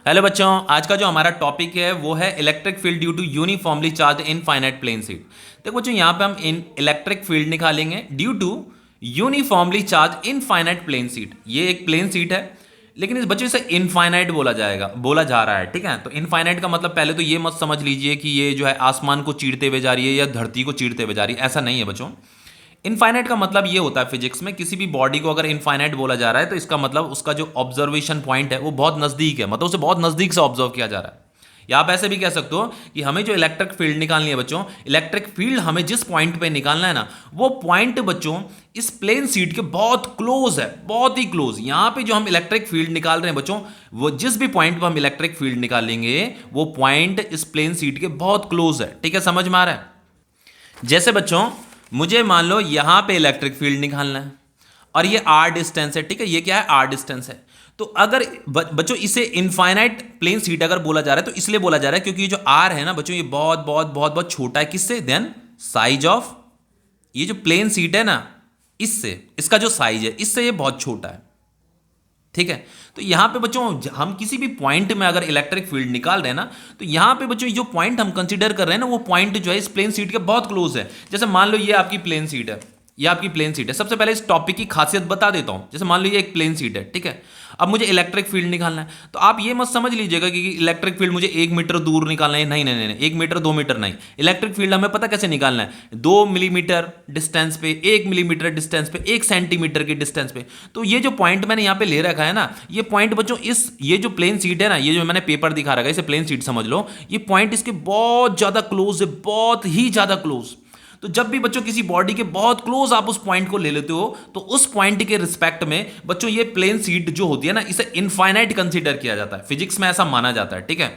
Hello बच्चों, आज का जो हमारा टॉपिक है वो है electric field due to uniformly charge infinite plane sheet. देखो बच्चों, यहाँ पे हम इन इलेक्ट्रिक फील्ड निकालेंगे due to uniformly charge infinite plane sheet. ये एक प्लेन सीट है, लेकिन इस बच्चों से इनफाइनाइट बोला जा रहा है। ठीक है, तो इनफाइनाइट का मतलब पहले तो ये मत समझ लीजिए कि ये जो है आसमान को चीरते हुए जा रही है या धरती को चीरते हुए जा रही है, ऐसा नहीं है बच्चों। इनफाइनाइट का मतलब ये होता है फिजिक्स में, किसी भी बॉडी को अगर इनफाइनाइट बोला जा रहा है तो इसका मतलब उसका जो ऑब्जर्वेशन पॉइंट है वो बहुत नजदीक है, मतलब उसे बहुत नजदीक से ऑब्जर्व किया जा रहा है। या आप ऐसे भी कह सकते हो कि हमें जो इलेक्ट्रिक फील्ड निकालनी है बच्चों, इलेक्ट्रिक फील्ड हमें जिस पॉइंट पे निकालना है ना, वो पॉइंट बच्चों इस प्लेन सीट के बहुत क्लोज है, बहुत ही क्लोज। यहां पे जो हम इलेक्ट्रिक फील्ड निकाल रहे हैं बच्चों, वो जिस भी पॉइंट पर हम इलेक्ट्रिक फील्ड निकालेंगे वो पॉइंट इस प्लेन सीट के बहुत क्लोज है। ठीक है, समझ में आ रहा है? जैसे बच्चों, मुझे मान लो यहां पे इलेक्ट्रिक फील्ड निकालना है और ये आर डिस्टेंस है। ठीक है, ये क्या है? आर डिस्टेंस है। तो अगर बच्चों इसे इनफाइनाइट प्लेन सीट अगर बोला जा रहा है तो इसलिए बोला जा रहा है क्योंकि ये जो आर है ना बच्चों, ये बहुत बहुत बहुत बहुत छोटा है। किससे? देन साइज ऑफ ये जो प्लेन सीट है ना, इससे इसका जो साइज है इससे ये बहुत छोटा है। ठीक है, तो यहां पे बच्चों हम किसी भी पॉइंट में अगर इलेक्ट्रिक फील्ड निकाल रहे हैं ना, तो यहां पे बच्चों जो पॉइंट हम कंसीडर कर रहे हैं ना, वो पॉइंट जो है इस प्लेन सीट के बहुत क्लोज है। जैसे मान लो ये आपकी प्लेन सीट है, ये आपकी प्लेन सीट है। सबसे पहले इस टॉपिक की खासियत बता देता हूं। जैसे मान लो ये एक प्लेन सीट है, ठीक है। अब मुझे इलेक्ट्रिक फील्ड निकालना है, तो आप ये मत समझ लीजिएगा कि इलेक्ट्रिक फील्ड मुझे 1 मीटर दूर निकालना है। नहीं नहीं नहीं, 1 मीटर 2 मीटर नहीं। इलेक्ट्रिक फील्ड हमें पता कैसे निकालना है? 2 मिलीमीटर डिस्टेंस पे, 1 मिलीमीटर डिस्टेंस पे, 1 सेंटीमीटर की डिस्टेंस पे। तो ये जो पॉइंट मैंने यहाँ पे ले रखा है ना, ये पॉइंट बच्चों ये जो प्लेन सीट है ना, ये जो मैंने पेपर दिखा रखा है, इसे प्लेन सीट समझ लो। ये पॉइंट इसके बहुत ज्यादा क्लोज है, बहुत ही ज्यादा क्लोज। तो जब भी बच्चों किसी बॉडी के बहुत क्लोज आप उस पॉइंट को ले लेते हो, तो उस पॉइंट के रिस्पेक्ट में बच्चों ये प्लेन सीट जो होती है ना, इसे इनफाइनाइट कंसीडर किया जाता है। फिजिक्स में ऐसा माना जाता है। ठीक है,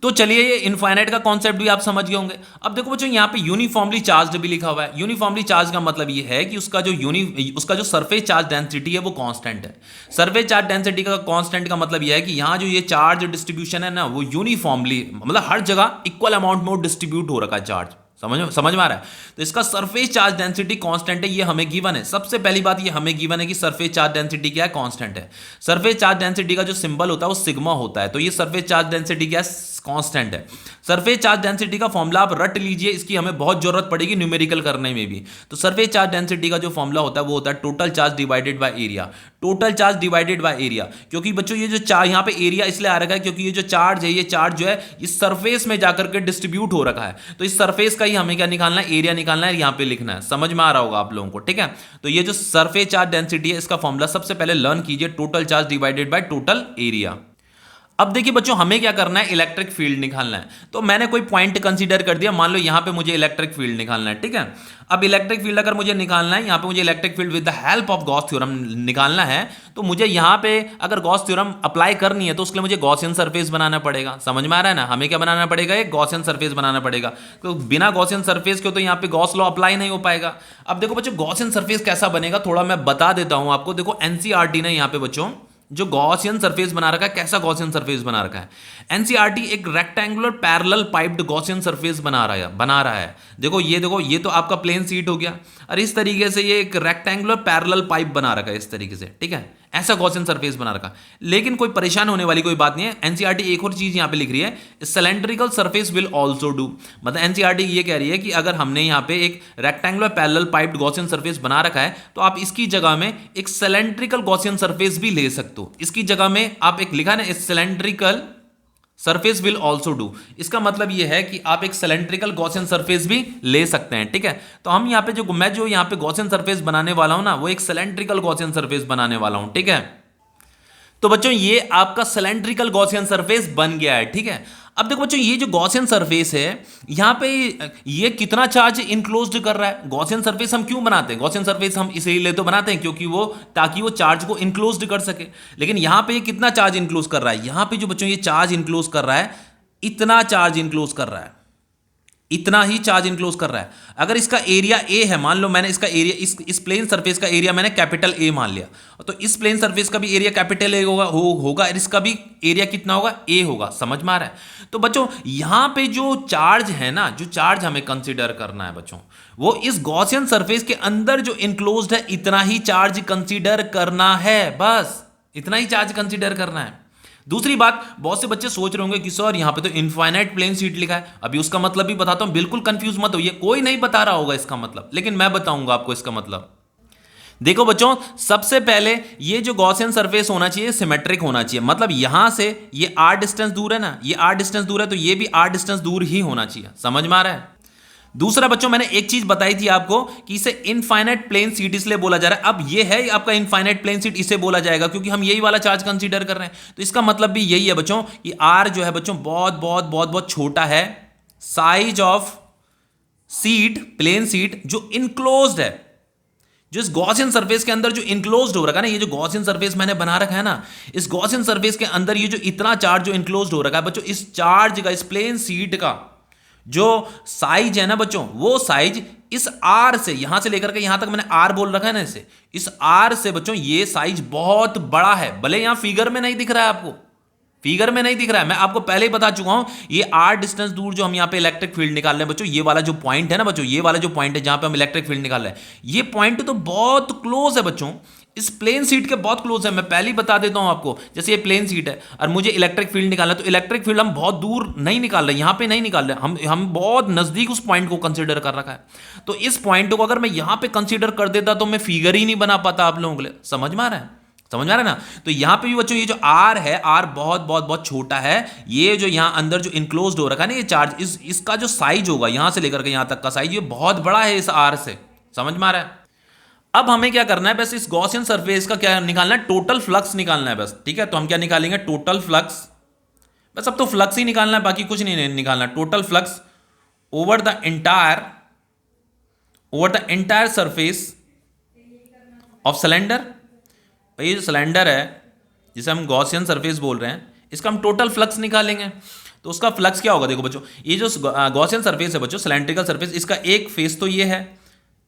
तो चलिए ये इनफाइनाइट का कॉन्सेप्ट भी आप समझ गए होंगे। अब देखो बच्चों, यहाँ पे यूनिफॉर्मली चार्ज भी लिखा हुआ है। यूनिफॉर्मली चार्ज का मतलब ये है कि उसका जो सरफेस चार्ज डेंसिटी है वो कांस्टेंट है। सरफेस चार्ज डेंसिटी का कांस्टेंट का मतलब ये है कि यहाँ जो ये चार्ज डिस्ट्रीब्यूशन है ना, वो यूनिफॉर्मली मतलब हर जगह इक्वल अमाउंट में डिस्ट्रीब्यूट हो रखा है चार्ज। समझ में आ रहा है? तो इसका सरफेस चार्ज डेंसिटी कांस्टेंट है, ये हमें गिवन है। सबसे पहली बात ये हमें गिवन है कि सरफेस चार्ज डेंसिटी क्या है? कांस्टेंट है। सरफेस चार्ज डेंसिटी का जो सिंबल होता है वो सिग्मा होता है, तो ये सरफेस चार्ज डेंसिटी क्या है? कांस्टेंट है। सरफेस चार्ज डेंसिटी का फॉर्मूला आप रट लीजिए, इसकी हमें बहुत जरूरत पड़ेगी न्यूमेरिकल करने में भी। तो सरफेस चार्ज डेंसिटी का जो फॉर्मूला होता है वो होता है total charge divided by area. Total charge divided by area, क्योंकि बच्चों ये जो चार्ज यहाँ पे एरिया इसलिए आ रखा है क्योंकि ये जो चार्ज है, ये चार्ज जो है इस सरफेस में जाकर के डिस्ट्रीब्यूट हो रखा है। तो इस सरफेस का ही हमें क्या निकालना है? एरिया निकालना है, यहाँ पे लिखना है। समझ में आ रहा होगा आप लोगों को? ठीक है, तो ये जो सरफेस चार्ज डेंसिटी है, इसका फॉर्मूला सबसे पहले लर्न कीजिए, total charge divided by total area. अब देखिए बच्चों, हमें क्या करना है? इलेक्ट्रिक फील्ड निकालना है। तो मैंने कोई पॉइंट कंसीडर कर दिया, मान लो यहां पे मुझे इलेक्ट्रिक फील्ड निकालना है। ठीक है, अब इलेक्ट्रिक फील्ड अगर मुझे निकालना है, यहां पे मुझे electric field with the help of Gauss theorem निकालना है, तो मुझे यहां पे अगर गॉस थ्योरम अप्लाई करनी है तो उसके लिए मुझे गॉसियन सरफेस बनाना पड़ेगा। समझ में आ रहा है ना? हमें क्या बनाना पड़ेगा? एक गॉसियन सरफेस बनाना पड़ेगा। तो बिना गॉसियन सरफेस के तो यहां पे गॉस लॉ अप्लाई नहीं हो पाएगा। अब देखो बच्चों, गॉसियन सरफेस कैसा बनेगा थोड़ा मैं बता देता हूं आपको। देखो एनसीईआरटी ने यहां पे बच्चों जो गॉसियन सरफेस बना रखा है, कैसा गॉसियन सरफेस बना रखा है? एनसीईआरटी एक rectangular parallel piped Gaussian surface बना रहा है। देखो ये तो आपका प्लेन सीट हो गया, और इस तरीके से ये एक रेक्टेंगुलर पैरेलल पाइप बना रखा है इस तरीके से। ठीक है, ऐसा गॉसियन सरफेस बना रखा। लेकिन कोई परेशान होने वाली कोई बात नहीं है। एनसीईआरटी एक और चीज यहां पे लिख रही है, cylindrical surface will also do. मतलब एनसीईआरटी ये कह रही है कि अगर हमने यहां पे एक rectangular parallel piped Gaussian surface बना रखा है, तो आप इसकी जगह में एक सिलेंड्रिकल गॉसियन सरफेस भी ले सकते हो। इसकी जगह में आप एक लिखा ना, cylindrical surface will also do. इसका मतलब यह है कि आप एक सिलेंड्रिकल गॉसियन सरफेस भी ले सकते हैं। ठीक है, तो हम यहां पे जो यहां पे गॉसियन सरफेस बनाने वाला हूं ना, वो एक सिलेंड्रिकल गॉसियन सरफेस बनाने वाला हूं। ठीक है, तो बच्चों ये आपका सिलेंड्रिकल गॉसियन सरफेस बन गया है। ठीक है, अब देखो बच्चों, ये जो गॉसियन सरफेस है यहां पे ये कितना चार्ज इनक्लोज्ड कर रहा है? गॉसियन सरफेस हम क्यों बनाते हैं? गॉसियन सरफेस हम इसीलिए तो बनाते हैं क्योंकि ताकि वो चार्ज को इनक्लोज्ड कर सके। लेकिन यहां पे ये कितना चार्ज इनक्लोज कर रहा है? यहां पे जो बच्चों ये चार्ज इनक्लोज कर रहा है, इतना चार्ज इनक्लोज कर रहा है, इतना ही चार्ज इनक्लोज कर रहा है। अगर इसका एरिया ए है, मान लो मैंने इसका एरिया इस प्लेन सरफेस का एरिया मैंने कैपिटल ए मान लिया, तो इस प्लेन सरफेस का भी एरिया कैपिटल ए होगा और इसका भी एरिया कितना होगा? ए होगा। समझ में आ रहा है? तो बच्चों यहां पे जो चार्ज है ना, जो चार्ज हमें कंसीडर करना है बच्चों, वो इस गॉसियन सरफेस के अंदर जो इनक्लोज्ड है, इतना ही चार्ज कंसीडर करना है। बस इतना ही चार्ज कंसीडर करना है। दूसरी बात, बहुत से बच्चे सोच रहे होंगे कि सर यहाँ पे तो इनफाइनाइट प्लेन सीट लिखा है, अभी उसका मतलब भी बताता हूं, बिल्कुल कंफ्यूज मत होइए, कोई नहीं बता रहा होगा इसका मतलब, लेकिन मैं बताऊंगा आपको इसका मतलब। देखो बच्चों, सबसे पहले ये जो गॉसियन सरफेस होना चाहिए सिमेट्रिक होना चाहिए, मतलब यहां से ये r डिस्टेंस दूर है ना, ये r डिस्टेंस दूर है, तो ये भी r डिस्टेंस दूर ही होना चाहिए। समझ में आ रहा है? दूसरा बच्चों, मैंने एक चीज बताई थी आपको कि इसे इनफाइनाइट प्लेन सीट इसलिए बोला जा रहा है। अब ये है आपका इनफाइनाइट प्लेन सीट, इसे बोला जाएगा क्योंकि हम यही वाला चार्ज कंसीडर कर रहे हैं। तो इसका मतलब भी यही है बच्चों कि r जो है बच्चों बहुत बहुत बहुत बहुत छोटा है, size of sheet, plane sheet जो इनक्लोज्ड है, जो इस गॉसियन सरफेस के अंदर जो इनक्लोज्ड हो रखा है ना, ये जो गॉसियन सरफेस मैंने बना रखा है ना, इस गॉसियन सरफेस के अंदर ये जो इतना चार्ज जो इनक्लोज्ड हो रखा है बच्चों, इस चार्ज का, इस प्लेन सीट का जो साइज है ना बच्चों, वो साइज इस आर से, यहां से लेकर के यहां तक मैंने आर बोल रखा है ना, इसे इस आर से बच्चों ये साइज बहुत बड़ा है। भले यहां फिगर में नहीं दिख रहा है आपको, फिगर में नहीं दिख रहा है, मैं आपको पहले ही बता चुका हूं, ये r डिस्टेंस दूर जो हम यहां पे इलेक्ट्रिक फील्ड निकाल रहे हैं बच्चों, ये वाला जो पॉइंट है ना बच्चों, ये वाला जो पॉइंट है जहां पे हम इलेक्ट्रिक फील्ड निकाल रहे हैं, ये पॉइंट तो बहुत क्लोज है बच्चों, इस प्लेन सीट के बहुत क्लोज है। मैं पहले ही बता देता हूं आपको, जैसे ये प्लेन सीट है और मुझे इलेक्ट्रिक फील्ड निकालना है, तो इलेक्ट्रिक फील्ड हम बहुत दूर नहीं निकाल रहे, यहां पे नहीं निकाल रहे, हम बहुत नजदीक उस पॉइंट को कंसीडर कर रखा है। तो इस पॉइंट को अगर मैं यहां पे कंसीडर कर देता तो मैं फिगर ही नहीं बना पाता आप लोगों के लिए। समझ में आ रहा है? समझ में आ रहा है ना? तो यहां पे भी बच्चों ये जो r है, r बहुत बहुत बहुत छोटा है, ये जो यहां अंदर जो इनक्लोज्ड हो रखा है ना ये चार्ज, इसका जो साइज होगा यहां से लेकर के यहां तक का साइज, ये बहुत बड़ा है इस r से। समझ में आ रहा है? अब हमें क्या करना है, बस इस गॉसियन सरफेस का क्या निकालना है, टोटल फ्लक्स निकालना है बस। ठीक है, तो हम क्या निकालेंगे, टोटल फ्लक्स, बस अब तो फ्लक्स ही निकालना है, बाकी कुछ नहीं निकालना। Total flux over the entire surface of cylinder. ये जो सिलेंडर है जिसे हम गॉसियन सरफेस बोल रहे हैं, इसका हम टोटल फ्लक्स निकालेंगे। तो उसका फ्लक्स क्या होगा, देखो बच्चों, ये जो गॉसियन सरफेस है बच्चों, सिलेंड्रिकल सरफेस, इसका एक फेस तो ये है,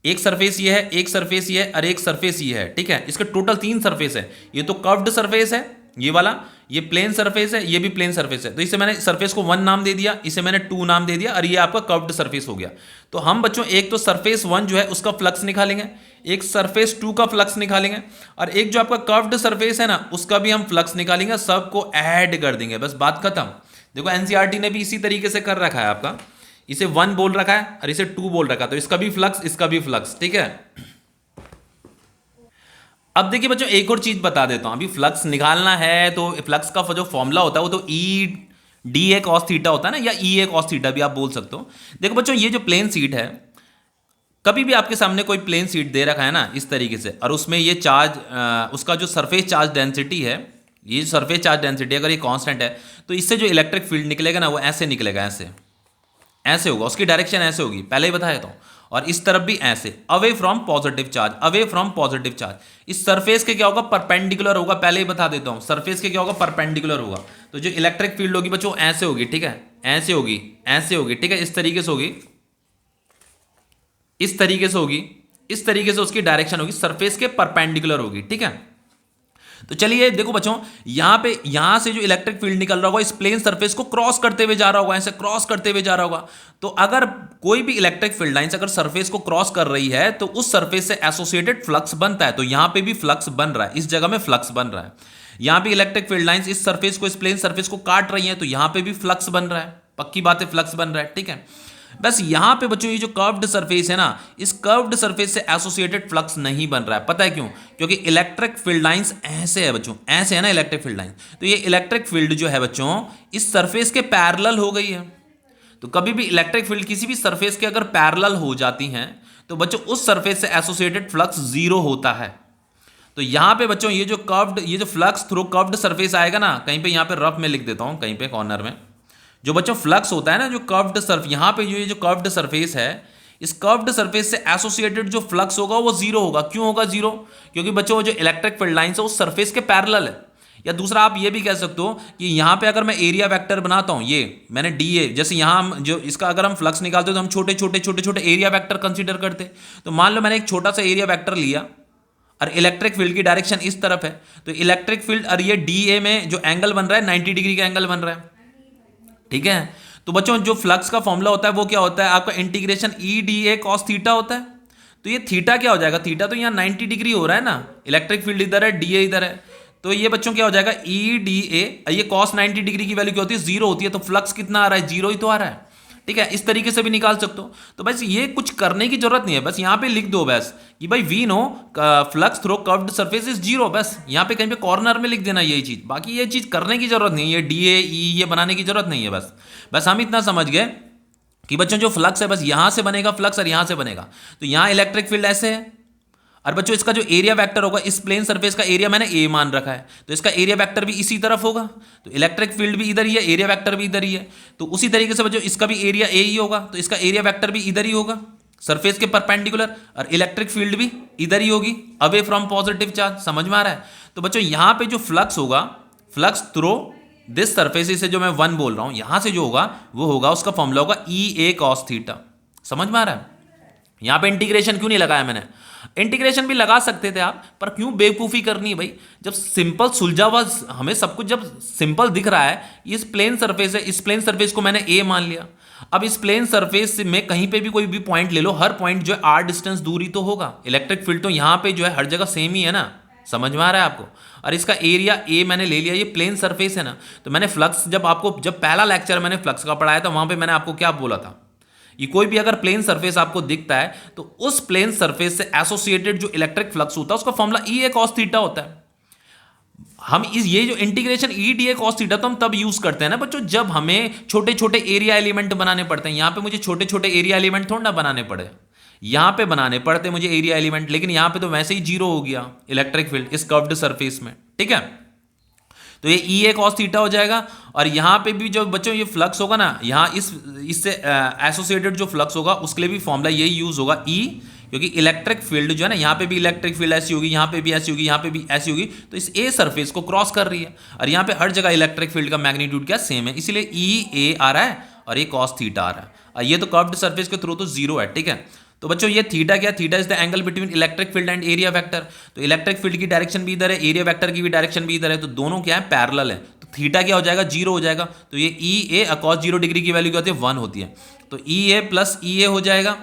एक सरफेस ये है, एक सरफेस ये है और एक सरफेस ये है। ठीक है, इसके टोटल 3 सरफेस है। ये तो कर्व्ड सरफेस है ये वाला, ये प्लेन सरफेस है, ये भी प्लेन सरफेस है। तो इसे मैंने सरफेस को 1 नाम दे दिया, इसे मैंने 2 नाम दे दिया और ये आपका कर्व्ड सरफेस हो गया। तो हम बच्चों एक तो सरफेस 1 जो है उसका फ्लक्स निकालेंगे, एक सरफेस 2 का फ्लक्स निकालेंगे और एक जो आपका कर्व्ड सरफेस है ना उसका भी हम फ्लक्स निकालेंगे, सबको ऐड कर देंगे, बस बात खत्म। देखो एनसीईआरटी ने भी इसी तरीके से कर रखा है आपका, इसे 1 बोल रखा है और इसे 2 बोल रखा है, तो इसका भी फ्लक्स, इसका भी फ्लक्स। ठीक है, अब देखिए बच्चों एक और चीज बता देता हूं, अभी फ्लक्स निकालना है तो फ्लक्स का जो फॉर्मूला होता है वो तो E D A cos theta होता है ना, या ई ए कॉस थीटा भी आप बोल सकते हो। देखो बच्चों ये जो प्लेन सीट है, कभी भी आपके सामने कोई प्लेन सीट दे रखा है ना इस तरीके से, और उसमें ये चार्ज, उसका जो सरफेस चार्ज डेंसिटी है, ये सरफेस चार्ज डेंसिटी अगर ये कांस्टेंट है, तो इससे जो इलेक्ट्रिक फील्ड निकलेगा ना वो ऐसे निकलेगा, ऐसे ऐसे होगा, उसकी डायरेक्शन ऐसे होगी, पहले ही बताया था। और इस तरफ भी ऐसे, away from positive charge, away from positive charge. इस सरफेस के क्या होगा, परपेंडिकुलर होगा, पहले ही बता देता हूं, सरफेस के क्या होगा, परपेंडिकुलर होगा। तो जो इलेक्ट्रिक फील्ड होगी बच्चों ऐसे होगी। ठीक है, ऐसे होगी, ऐसे होगी। ठीक है, इस तरीके से होगी, इस तरीके से होगी, इस तरीके से उसकी डायरेक्शन होगी, सरफेस के परपेंडिकुलर होगी। ठीक है, तो चलिए देखो बच्चों, यहां पे, यहां से जो इलेक्ट्रिक फील्ड निकल रहा होगा इस प्लेन सरफेस को क्रॉस करते हुए जा रहा होगा, ऐसे क्रॉस करते हुए जा रहा होगा। तो अगर कोई भी इलेक्ट्रिक फील्ड लाइंस अगर सरफेस को क्रॉस कर रही है तो उस सरफेस से एसोसिएटेड फ्लक्स बनता है। तो यहां पे भी फ्लक्स बन रहा है, इस जगह में फ्लक्स बन रहा है। यहां पे इलेक्ट्रिक फील्ड लाइंस इस सरफेस को, इस प्लेन सरफेस को काट रही है, तो यहां पे भी फ्लक्स बन रहा है, पक्की बात है, फ्लक्स बन रहा है। ठीक है, बस यहां पे बच्चों ये जो कर्व्ड सरफेस है ना, इस कर्व्ड सरफेस से एसोसिएटेड फ्लक्स नहीं बन रहा है। पता है क्यों? क्योंकि इलेक्ट्रिक फील्ड लाइंस ऐसे है बच्चों, ऐसे है ना इलेक्ट्रिक फील्ड लाइन, तो ये इलेक्ट्रिक फील्ड जो है बच्चों इस सरफेस के पैरेलल हो गई है। तो कभी भी इलेक्ट्रिक फील्ड किसी भी सरफेस के अगर पैरेलल हो जाती हैं तो बच्चों उस सरफेस से एसोसिएटेड फ्लक्स 0 होता है। तो यहां पे बच्चों ये जो कर्व्ड, ये जो फ्लक्स थ्रू कर्व्ड सरफेस आएगा ना, कहीं पे यहां पे रफ में लिख देता हूं, कहीं पे कॉर्नर में, जो बच्चों फ्लक्स होता है ना, जो कर्व्ड सरफेस, यहां पे जो ये जो कर्व्ड सरफेस है, इस कर्व्ड सरफेस से एसोसिएटेड जो फ्लक्स होगा वो 0 होगा। क्यों होगा 0? क्योंकि बच्चों जो इलेक्ट्रिक फील्ड लाइंस है उस सरफेस के पैरेलल है। या दूसरा आप ये भी कह सकते हो कि यहां पे अगर मैं एरिया वेक्टर बनाता हूं, ये मैंने डी ए, जैसे यहां हम जो इसका अगर हम फ्लक्स निकालते तो हम छोटे छोटे छोटे छोटे एरिया वेक्टर कंसीडर करते। तो मान लो मैंने एक छोटा सा एरिया वेक्टर लिया और इलेक्ट्रिक फील्ड की डायरेक्शन इस तरफ है, तो इलेक्ट्रिक फील्ड और ये डी ए में जो एंगल बन रहा है 90 डिग्री का एंगल बन रहा है। ठीक है, तो बच्चों जो फ्लक्स का फॉर्मूला होता है वो क्या होता है आपका, integration E D A cos theta होता है। तो ये थीटा क्या हो जाएगा, थीटा तो यहाँ 90 डिग्री हो रहा है ना, इलेक्ट्रिक फील्ड इधर है, डी ए इधर है, तो ये बच्चों क्या हो जाएगा, ई डी ए, ये कॉस 90 डिग्री की वैल्यू क्या होती है, जीरो होती है, तो फ्लक्स कितना आ रहा है, जीरो ही तो आ रहा है। ठीक है, इस तरीके से भी निकाल सकते हो। तो बस ये कुछ करने की जरूरत नहीं है, बस यहां पे लिख दो बस कि भाई we know flux through curved surface is zero, बस यहां पे कहीं पे कॉर्नर में लिख देना यही चीज, बाकी ये चीज करने की जरूरत नहीं है, डी ए ई ये बनाने की जरूरत नहीं है। बस हम इतना समझ गए कि बच्चों जो फ्लक्स है बस यहां से बनेगा फ्लक्स और यहां से बनेगा, तो यहां इलेक्ट्रिक फील्ड ऐसे है, और बच्चों इसका जो एरिया वेक्टर होगा, इस प्लेन सरफेस का एरिया मैंने ए मान रखा है, तो इसका एरिया वेक्टर भी इसी तरफ होगा, तो इलेक्ट्रिक फील्ड भी इधर ही है, एरिया वेक्टर भी इधर ही है। तो उसी तरीके से बच्चों इसका भी एरिया ए ही होगा, तो इसका एरिया वेक्टर भी इधर ही होगा सरफेस के परपेंडिकुलर, और इलेक्ट्रिक फील्ड भी इधर ही होगी अवे फ्रॉम पॉजिटिव चार्ज। समझ में आ रहा है? तो बच्चों यहां पे जो फ्लक्स होगा, फ्लक्स थ्रू दिस सरफेस से जो मैं 1 बोल रहा हूं, यहां से जो होगा वो होगा, उसका फॉर्मूला होगा ई ए कॉस थीटा। समझ में आ रहा है? यहां पे इंटीग्रेशन क्यों नहीं लगाया मैंने, इंटीग्रेशन भी लगा सकते थे आप, पर क्यों बेवकूफ़ी करनी है भाई, जब सिंपल सुलझा हुआ हमें सब कुछ जब सिंपल दिख रहा है, इस प्लेन सरफेस है, इस प्लेन सरफेस को मैंने ए मान लिया। अब इस प्लेन सरफेस में कहीं पे भी कोई भी पॉइंट ले लो, हर पॉइंट जो है आर डिस्टेंस दूरी तो होगा, इलेक्ट्रिक फील्ड तो यहाँ पे जो है हर जगह सेम ही है ना। समझ में आ रहा है आपको? और इसका एरिया ए मैंने ले लिया, ये प्लेन सरफेस है ना, तो मैंने फ्लक्स जब पहला लेक्चर मैंने फ्लक्स का पढ़ाया था, वहां पे मैंने आपको क्या बोला था, ये कोई भी अगर प्लेन सरफेस आपको दिखता है तो उस प्लेन सरफेस से एसोसिएटेड जो इलेक्ट्रिक फ्लक्स होता है उसका फॉर्मूला ई ए कॉस थीटा होता है। हम ये जो integration E D A cos theta तो हम तब यूज करते हैं ना बच्चों, जब हमें छोटे छोटे एरिया एलिमेंट बनाने पड़ते हैं। यहां पे मुझे छोटे छोटे एरिया एलिमेंट थोड़ा ना बनाने पड़े, यहां पे बनाने पड़ते मुझे एरिया एलिमेंट, लेकिन यहां पे तो वैसे ही जीरो हो गया इलेक्ट्रिक फील्ड इस कर्व्ड सरफेस में। ठीक है, तो ये ई ए कॉस थीटा हो जाएगा। और यहां पे भी जो बच्चों ये फ्लक्स होगा ना, यहां इससे एसोसिएटेड जो फ्लक्स होगा उसके लिए भी फॉर्मूला यही यूज होगा ई, क्योंकि इलेक्ट्रिक फील्ड जो है ना, यहां पे भी इलेक्ट्रिक फील्ड ऐसी होगी, यहां पे भी ऐसी होगी, यहां पे भी ऐसी होगी, तो इस ए सरफेस को क्रॉस कर रही है, और यहां पे हर जगह इलेक्ट्रिक फील्ड का मैग्नीट्यूड क्या सेम है, इसलिए ई ए आ रहा है और ये कॉस थीटा आ रहा है, और ये तो कर्व्ड सरफेस के थ्रू तो जीरो है। ठीक है, तो बच्चों ये थीटा क्या, theta is the angle between electric field and area vector, तो इलेक्ट्रिक फील्ड की डायरेक्शन भी इधर है, एरिया वेक्टर की भी डायरेक्शन भी इधर है, तो दोनों क्या है, पैरेलल है, तो थीटा क्या हो जाएगा, जीरो हो जाएगा। तो ये ई ए कॉस 0 डिग्री की वैल्यू क्या होती है, 1 होती है, तो ई ए प्लस ई ए हो जाएगा,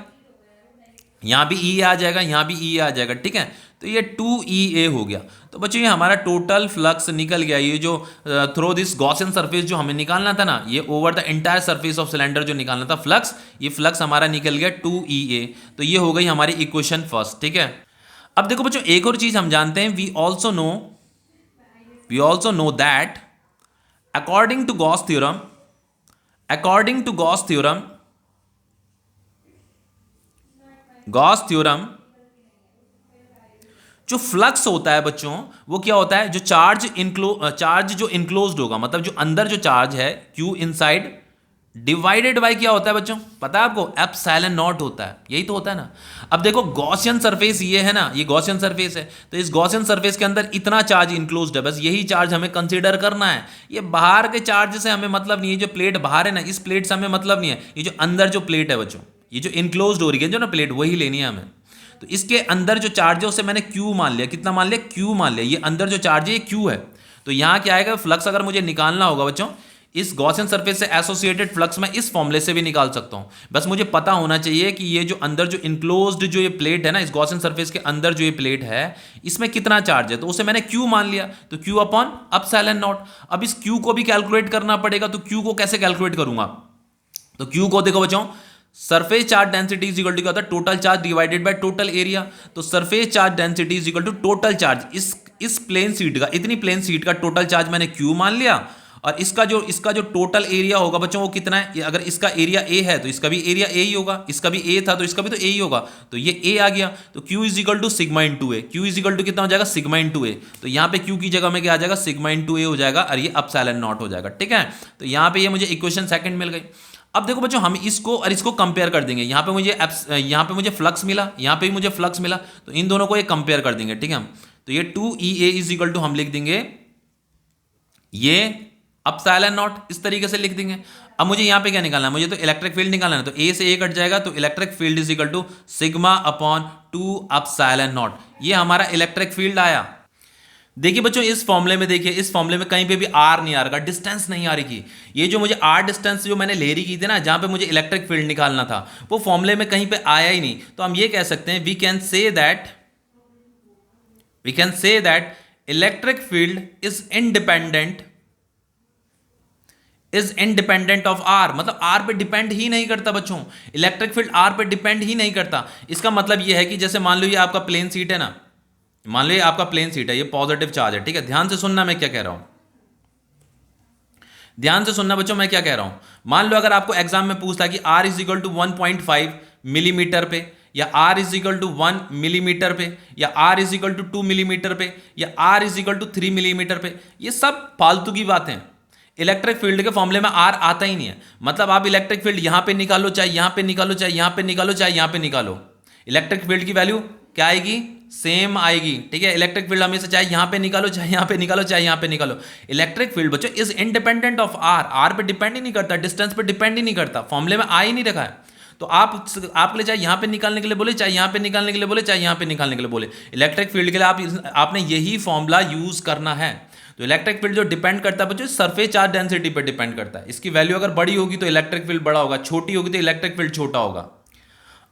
यहां भी ई आ जाएगा, यहां भी ई आ जाएगा। ठीक है, तो ये 2EA हो गया। तो बच्चों ये हमारा टोटल फ्लक्स निकल गया, ये जो थ्रू दिस गॉसियन सरफेस जो हमें निकालना था ना, ये over the entire surface of cylinder जो निकालना था फ्लक्स, ये फ्लक्स हमारा निकल गया 2EA। तो ये हो गई हमारी इक्वेशन फर्स्ट। ठीक है, अब देखो बच्चों एक और चीज हम जानते हैं, we also know that according to Gauss theorem जो फ्लक्स होता है बच्चों वो क्या होता है, जो चार्ज जो इनक्लोज्ड होगा, मतलब जो अंदर जो चार्ज है Q इनसाइड डिवाइडेड बाय क्या होता है बच्चों, पता है आपको, एप्सिलॉन नॉट होता है, यही तो होता है ना। अब देखो गॉसियन सरफेस ये है ना, ये गॉसियन सरफेस है, तो इस गॉसियन सरफेस के अंदर इतना चार्ज इनक्लोज्ड है, बस यही चार्ज हमें कंसीडर करना है। ये बाहर के चार्ज से हमें मतलब नहीं है, जो प्लेट बाहर है ना, इस प्लेट से हमें मतलब नहीं है, ये जो अंदर जो प्लेट है बच्चों, ये जो इनक्लोज्ड हो रही है जो ना प्लेट, वही लेनी है हमें। तो इसके अंदर जो चार्ज है उसे मैंने Q मान लिया, कितना मान लिया, Q मान लिया, ये अंदर जो चार्ज है ये Q है। तो यहां क्या आएगा, फ्लक्स अगर मुझे निकालना होगा बच्चों, इस गॉसियन सरफेस से एसोसिएटेड फ्लक्स मैं इस फॉर्मूले से भी निकाल सकता हूं, बस मुझे पता होना चाहिए कि ये जो अंदर जो इनक्लोज्ड जो ये प्लेट है ना, इस गॉसियन सरफेस के अंदर जो ये प्लेट है इसमें कितना चार्ज है, तो उसे मैंने Q मान लिया, तो Q अपॉन एप्सिलॉन नॉट। अब इस Q को भी कैलकुलेट करना पड़ेगा, तो Q को कैसे कैलकुलेट करूंगा, तो Q को देखो बच्चों, surface charge density is equal to क्या होता है, total charge divided by total area. तो surface charge density is equal to total charge, इस प्लेन शीट का, इतनी प्लेन शीट का टोटल चार्ज मैंने Q मान लिया, और इसका जो टोटल एरिया होगा बच्चों वो कितना है, अगर इसका एरिया A है तो इसका भी एरिया A ही होगा, इसका भी A था तो इसका भी तो A ही होगा, तो ये A आ गया। तो Q is equal to sigma into A, Q is equal to कितना हो जाएगा, सिग्मा इंटू ए। तो यहाँ पे Q की जगह में क्या आ जाएगा, सिग्मा इंटू ए हो जाएगा, और ये एप्सिलॉन नॉट हो जाएगा। ठीक है, तो यहाँ पे ये मुझे इक्वेशन सेकंड मिल गई। अब देखो बच्चों हम इसको और इसको कंपेयर कर देंगे, यहाँ पे मुझे फ्लक्स मिला, यहाँ पे भी मुझे फ्लक्स मिला, तो इन दोनों को ये कंपेयर कर देंगे। ठीक है, तो ये 2EA इज इक्वल टू हम लिख देंगे ये एप्सिलॉन नॉट, इस तरीके से लिख देंगे। अब मुझे यहाँ पे क्या निकालना है, मुझे तो इलेक्ट्रिक फील्ड निकालना है, तो A से A कट जाएगा, तो electric field is equal to sigma upon 2 epsilon naught, ये हमारा इलेक्ट्रिक फील्ड आया। देखिए बच्चों इस फॉर्मूले में, देखिए इस फॉर्मूले में कहीं पे भी R नहीं आ रहा, डिस्टेंस नहीं आ रही की, ये जो मुझे R डिस्टेंस जो मैंने ले रही की थी ना, जहां पे मुझे इलेक्ट्रिक फील्ड निकालना था, वो फॉर्मूले में कहीं पे आया ही नहीं। तो हम ये कह सकते हैं we can say that electric field is independent of r, मतलब आर पे डिपेंड ही नहीं करता बच्चों, इलेक्ट्रिक फील्ड आर पे डिपेंड ही नहीं करता। इसका मतलब यह है कि जैसे मान लो ये आपका प्लेन सीट है ना, मान लो ये आपका प्लेन सीट है, ये पॉजिटिव चार्ज है, ठीक है, ध्यान से सुनना मैं क्या कह रहा हूं, ध्यान से सुनना बच्चों मैं क्या कह रहा हूं। मान लो अगर आपको एग्जाम में पूछता कि r is equal to 1.5 millimetre पे, या r is equal to 1 millimetre पे, या r is equal to 2 millimetre पे, या r is equal to 3 millimetre पे, ये सब फालतू की बातें हैं। इलेक्ट्रिक फील्ड के फॉर्मूले में r आता ही नहीं है, मतलब आप इलेक्ट्रिक फील्ड यहां पे निकालो, चाहे यहां पे निकालो, चाहे यहां पे निकालो, चाहे यहां पे निकालो, इलेक्ट्रिक फील्ड की वैल्यू क्या आएगी, सेम आएगी, ठीक है। इलेक्ट्रिक फील्ड हमेशा चाहे यहां पे निकालो, चाहे यहां पे निकालो, चाहे यहां पे निकालो, इलेक्ट्रिक फील्ड बच्चों इज इंडिपेंडेंट ऑफ आर पे डिपेंड ही नहीं करता, डिस्टेंस पे डिपेंड ही नहीं करता, फॉर्मूले में आ ही नहीं रखा है। तो आपके लिए चाहे यहां पे निकालने के लिए बोले, चाहे यहां पे निकालने के लिए बोले, चाहे यहां पे निकालने के लिए बोले, इलेक्ट्रिक फील्ड के लिए आपने यही फॉर्मूला यूज करना है। तो इलेक्ट्रिक फील्ड जो डिपेंड करता है बच्चों सरफेस चार्ज डेंसिटी पर डिपेंड करता है, इसकी वैल्यू अगर बड़ी होगी तो इलेक्ट्रिक फील्ड बड़ा होगा, छोटी होगी तो इलेक्ट्रिक फील्ड छोटा होगा।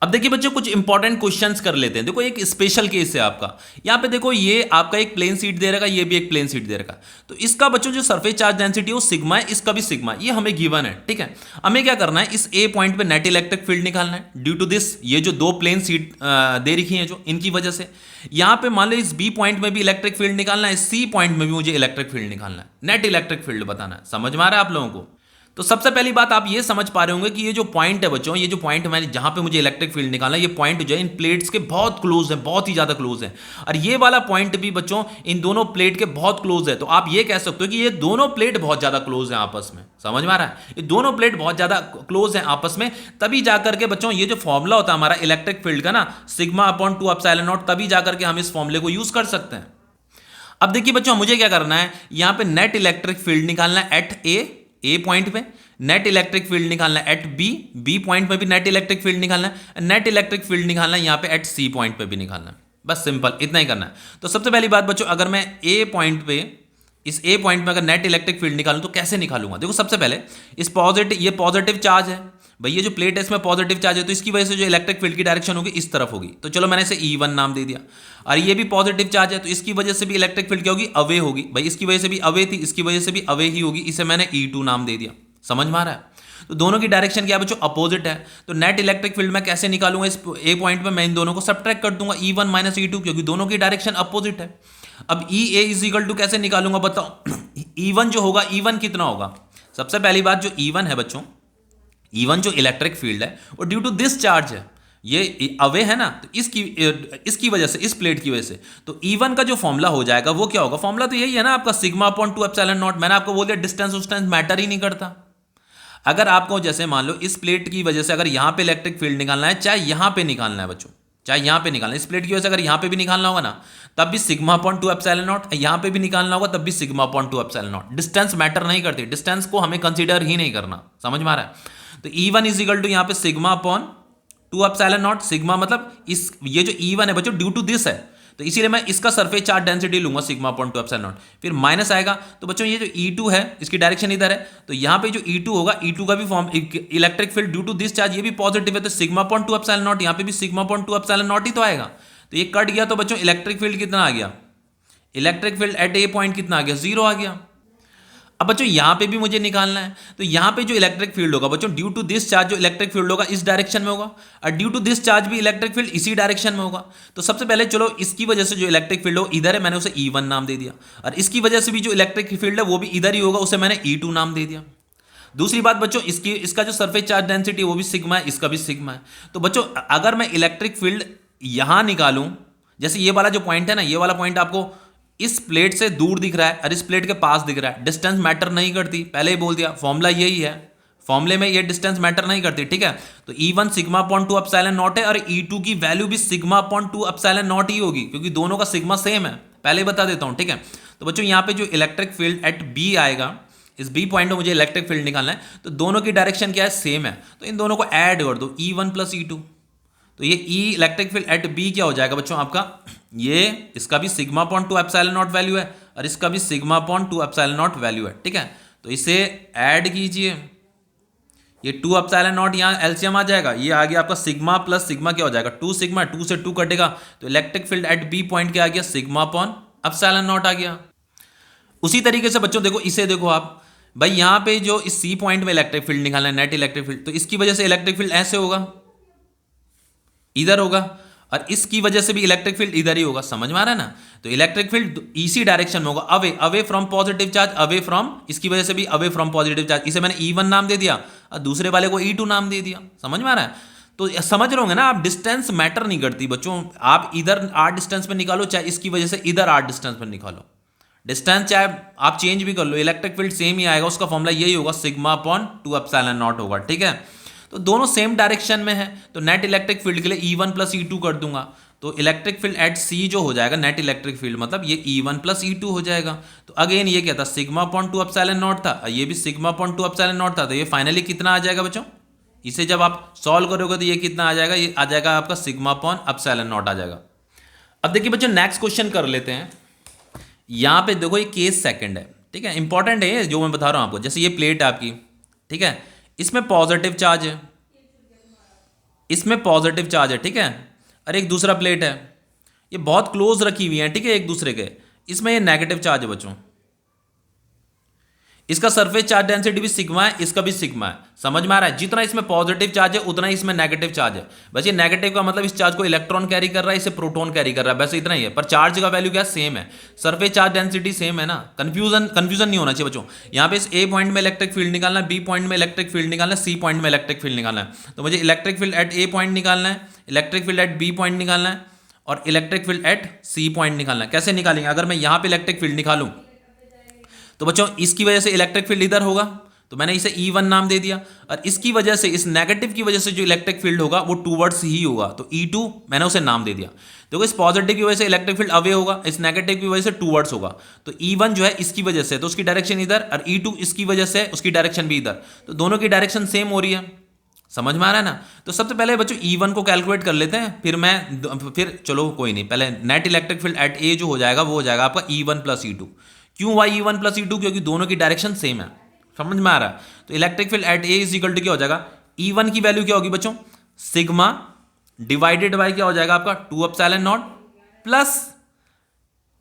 अब देखिए बच्चों कुछ इंपॉर्टेंट क्वेश्चंस कर लेते हैं। देखो एक स्पेशल केस है आपका, यहां पे देखो ये आपका एक प्लेन सीट दे रखा है, ये भी एक प्लेन सीट दे रखा है, तो इसका बच्चों जो सरफेस चार्ज डेंसिटी है वो सिग्मा है, इसका भी सिग्मा, ये हमें गिवन है, ठीक है। हमें क्या करना है, इस ए पॉइंट पे नेट इलेक्ट्रिक फील्ड निकालना है ड्यू टू दिस, ये जो दो प्लेन सीट दे रखी है जो, इनकी वजह से। यहां पे मान लो इस बी पॉइंट में भी इलेक्ट्रिक फील्ड निकालना है, सी पॉइंट में भी मुझे इलेक्ट्रिक फील्ड निकालना है, नेट इलेक्ट्रिक फील्ड बताना है। समझ में आ रहा है आप लोगों को? तो सबसे पहली बात आप ये समझ पा रहे होंगे कि ये जो पॉइंट है बच्चों, ये जो पॉइंट मैंने जहां पे मुझे इलेक्ट्रिक फील्ड निकालना है, ये पॉइंट जो है इन प्लेट्स के बहुत क्लोज है, बहुत ही ज्यादा क्लोज है, और ये वाला पॉइंट भी बच्चों इन दोनों प्लेट के बहुत क्लोज है। तो आप ये कह सकते हो कि ये दोनों प्लेट बहुत ज्यादा क्लोज है आपस में। समझ में आ रहा है? ये दोनों प्लेट बहुत ज्यादा क्लोज है आपस में, तभी जाकर के बच्चों ये जो फॉर्मूला होता है हमारा इलेक्ट्रिक फील्ड का ना, सिग्मा अपॉन 2 एप्सिलॉन नॉट, तभी जाकर के हम इस फॉर्मूले को यूज कर सकते हैं। अब देखिए बच्चों मुझे क्या करना है, यहां पे नेट इलेक्ट्रिक फील्ड निकालना है एट ए पॉइंट पे, नेट इलेक्ट्रिक फील्ड निकालना है एट बी पॉइंट पे भी नेट इलेक्ट्रिक फील्ड निकालना है, नेट इलेक्ट्रिक फील्ड निकालना है यहां पे एट सी पॉइंट पे भी निकालना है। बस सिंपल इतना ही करना है। तो सबसे पहली बात बच्चों, अगर मैं ए पॉइंट पे, इस ए पॉइंट में अगर नेट इलेक्ट्रिक फील्ड निकालूं तो कैसे निकालूंगा? देखो सबसे पहले इस ये पॉजिटिव चार्ज है भाई, ये जो प्लेट है इसमें पॉजिटिव चार्ज है, तो इसकी वजह से जो इलेक्ट्रिक फील्ड की डायरेक्शन होगी इस तरफ होगी, तो चलो मैंने इसे E1 नाम दे दिया। और ये भी पॉजिटिव चार्ज है, तो इसकी वजह से भी इलेक्ट्रिक फील्ड क्या होगी, अवे होगी भाई, इसकी वजह से भी अवे थी, इसकी वजह से भी अवे ही होगी, इसे मैंने E2 नाम दे दिया। समझ में आ रहा है? तो दोनों की डायरेक्शन क्या बच्चों, अपोजिट है। तो नेट इलेक्ट्रिक फील्ड में कैसे निकालूंगा, इस ए पॉइंट में मैं इन दोनों को सब्ट्रैक्ट कर दूंगा, E1 माइनस E2, क्योंकि दोनों की डायरेक्शन अपोजिट है। अब EA इज इक्वल टू कैसे निकालूंगा बताओ, E1 जो होगा, E1 कितना होगा? सबसे पहली बात जो E1 है बच्चों, E1 जो इलेक्ट्रिक फील्ड है वो ड्यू टू दिस चार्ज है, ये अवे है ना, तो इसकी वजह से, इस प्लेट की वजह से, तो E1 का जो फॉर्मूला हो जाएगा वो क्या होगा, फॉर्मूला तो यही है ना आपका, सिग्मा अपॉन 2 एप्सिलॉन नॉट। मैंने आपको बोल दिया डिस्टेंस मैटर ही नहीं करता। अगर आपको जैसे मान लो इस प्लेट की वजह से अगर यहां पे इलेक्ट्रिक फील्ड निकालना है, चाहे यहां पे निकालना है बच्चों, चाहे यहां पे निकालना है, इस प्लेट की वजह से अगर यहां पे भी निकालना होगा ना, तब भी सिग्मा अपॉन 2 एप्सिलॉन नॉट, यहां पे भी निकालना होगा तब भी sigma upon 2 epsilon not. Distance matter नहीं करती, डिस्टेंस को हमें कंसीडर ही नहीं करना। समझ में आ रहा है? तो E1 इज इक्वल टू यहां पे sigma upon 2 epsilon not, sigma मतलब इस, ये जो E1 है बच्चों ड्यू टू दिस है, तो इसीलिए मैं इसका सरफेस चार्ज डेंसिटी लूंगा सिग्मा अपॉन 2 एप्सिलॉन नॉट, फिर माइनस आएगा, तो बच्चों ये जो E2 है इसकी डायरेक्शन इधर है, तो यहां पे जो E2 होगा, E2 का भी form electric field due to this charge, ये भी पॉजिटिव है, तो सिग्मा अपॉन 2 एप्सिलॉन नॉट, यहां पे भी सिग्मा अपॉन 2 एप्सिलॉन नॉट ही तो आएगा। तो ये कट गया, तो बच्चों इलेक्ट्रिक फील्ड कितना आ गया, electric field at A point कितना आ गया, 0 आ गया। अब बच्चों यहां पे भी मुझे निकालना है, तो यहां पे जो इलेक्ट्रिक फील्ड होगा बच्चों, ड्यू टू दिस चार्ज जो इलेक्ट्रिक फील्ड होगा इस डायरेक्शन में होगा, और ड्यू टू दिस चार्ज भी इलेक्ट्रिक फील्ड इसी डायरेक्शन में होगा। तो सबसे पहले चलो इसकी वजह से जो इलेक्ट्रिक फील्ड हो इधर है, मैंने उसे E1 नाम दे दिया, और इसकी वजह से भी जो इलेक्ट्रिक फील्ड है वो भी इधर ही होगा, उसे मैंने E2 नाम दे दिया। दूसरी बात बच्चों, इसका जो सरफेस चार्ज डेंसिटी वो भी सिग्मा है, इसका भी सिग्मा है। तो बच्चों अगर मैं इलेक्ट्रिक फील्ड यहां निकालूं, जैसे ये वाला जो पॉइंट है ना, ये वाला पॉइंट आपको इस प्लेट से दूर दिख रहा है और इस प्लेट के पास दिख रहा है, डिस्टेंस मैटर नहीं करती, पहले ही बोल दिया, फॉर्मूला यही है, फॉर्मूले में ये डिस्टेंस मैटर नहीं करती, ठीक है। तो E1 sigma upon 2 epsilon naught है, और E2 की वैल्यू भी सिग्मा अपॉन 2 एप्सिलॉन नॉट ही होगी, क्योंकि दोनों का सिग्मा सेम है, पहले ही बता देता हूं, ठीक है। तो बच्चों यहाँ पे जो इलेक्ट्रिक फील्ड एट बी आएगा, इस बी पॉइंट में मुझे इलेक्ट्रिक फील्ड निकालना है, तो दोनों की डायरेक्शन क्या है, सेम है, तो इन दोनों को ऐड कर दो, E1 प्लस E2, तो ये E electric field at B क्या हो जाएगा बच्चों आपका, ये इसका भी sigma upon 2 epsilon naught value है, और इसका भी sigma upon 2 epsilon naught value है, ठीक है। तो इसे ऐड कीजिए, ये 2 एप्सिलॉन नॉट यहाँ एलसीएम आ जाएगा, ये आ गया आपका सिग्मा प्लस सिग्मा क्या हो जाएगा, 2 सिग्मा, 2 से 2 कटेगा, तो electric field at B point क्या आ गया, सिग्मा अपॉन एप्सिलॉन नॉट आ गया। उसी तरीके से बच्चों देखो, इसे देखो आप भाई, यहां पे जो इस सी पॉइंट में इलेक्ट्रिक फील्ड निकालना है, नेट इलेक्ट्रिक फील्ड, तो इसकी वजह से इलेक्ट्रिक फील्ड ऐसे होगा, इधर होगा, और इसकी वजह से भी इलेक्ट्रिक फील्ड इधर ही होगा। समझ में आ रहा है ना? तो इलेक्ट्रिक फील्ड इसी डायरेक्शन में होगा, away away from positive charge, away from, इसकी वजह से भी अवे फ्रॉम पॉजिटिव चार्ज। इसे मैंने E1 नाम दे दिया और दूसरे वाले को E2 नाम दे दिया। समझ में आ रहा है? तो समझ रहे होंगे ना आप, डिस्टेंस मैटर नहीं करती बच्चों। आप इधर r डिस्टेंस पे निकालो, चाहे इसकी वजह से इधर r डिस्टेंस पे निकालो, डिस्टेंस चाहे आप चेंज भी कर लो, इलेक्ट्रिक फील्ड सेम ही आएगा। उसका फॉर्मूला यही होगा, सिग्मा अपॉन 2 एप्सिलॉन नॉट होगा। ठीक है, तो दोनों सेम डायरेक्शन में है, तो नेट इलेक्ट्रिक फील्ड के लिए E1 प्लस E2 कर दूंगा, तो इलेक्ट्रिक फील्ड एट C जो हो जाएगा, नेट इलेक्ट्रिक फील्ड मतलब ये E1 प्लस E2 हो जाएगा। तो अगेन ये क्या था, सिग्मा अपॉन 2 एप्सिलॉन नॉट था, ये भी सिग्मा अपॉन 2 एप्सिलॉन नॉट था। तो ये फाइनली कितना आ जाएगा बच्चों, इसे जब आप सॉल्व करोगे तो ये कितना आ जाएगा, ये आ जाएगा आपका सिग्मा अपॉन एप्सिलॉन नॉट आ जाएगा। अब देखिए बच्चों, नेक्स्ट क्वेश्चन कर लेते हैं। यहां पे देखो, ये केस सेकंड है, ठीक है, इंपॉर्टेंट है ये जो मैं बता रहा हूं आपको। जैसे ये प्लेट है आपकी, ठीक है, इसमें पॉजिटिव चार्ज है, इसमें पॉजिटिव चार्ज है, ठीक है, और एक दूसरा प्लेट है, ये बहुत क्लोज रखी हुई है, ठीक है, एक दूसरे के, इसमें ये नेगेटिव चार्ज है बच्चों। इसका सरफेस चार्ज डेंसिटी भी सिग्मा है, इसका भी सिग्मा है। समझ में आ रहा है? जितना इसमें पॉजिटिव चार्ज है उतना ही इसमें नेगेटिव चार्ज है। बस ये नेगेटिव का मतलब इस चार्ज को इलेक्ट्रॉन कैरी कर रहा है, इसे प्रोटॉन कैरी कर रहा है, बस इतना ही है। पर चार्ज का वैल्यू क्या सेम है, सरफेस चार्ज डेंसिटी सेम है ना। कंफ्यूजन नहीं होना चाहिए बच्चों। यहाँ पे इस ए पॉइंट में इलेक्ट्रिक फील्ड निकालना है, बी पॉइंट में इलेक्ट्रिक फील्ड निकालना है, सी पॉइंट में इलेक्ट्रिक फील्ड निकालना है। तो मुझे electric field at A point निकालना है, electric field at B point निकालना है, और electric field at C point निकालना है। कैसे निकालेंगे? अगर मैं यहाँ पे इलेक्ट्रिक फील्ड निकालूं तो बच्चों इसकी वजह से इलेक्ट्रिक फील्ड इधर होगा, तो मैंने इसे E1 नाम दे दिया, और इसकी वजह से, इस नेगेटिव की वजह से जो इलेक्ट्रिक फील्ड होगा वो टूवर्ड्स ही होगा, तो E2 मैंने उसे नाम दे दिया। देखो, इस पॉजिटिव की वजह से इलेक्ट्रिक फील्ड अवे होगा, इस नेगेटिव की वजह से टूवर्ड्स होगा, तो E1 जो है इसकी वजह से, तो उसकी डायरेक्शन इधर, और E2 इसकी वजह से उसकी डायरेक्शन भी इधर, तो दोनों की डायरेक्शन सेम हो रही है। समझ में आ रहा है ना? तो सबसे पहले बच्चों E1 को कैलकुलेट कर लेते हैं, फिर चलो कोई नहीं, पहले नेट इलेक्ट्रिक फील्ड एट ए जो हो जाएगा वो हो जाएगा आपका E1 प्लस E2। क्यों वाई E1 प्लस E2? क्योंकि दोनों की डायरेक्शन सेम है। समझ में आ रहा है? तो electric field at A is equal to क्या हो जाएगा, E1 की वैल्यू क्या होगी बच्चों, सिग्मा डिवाइडेड बाय क्या हो जाएगा आपका 2 एप्सिलॉन नॉट, प्लस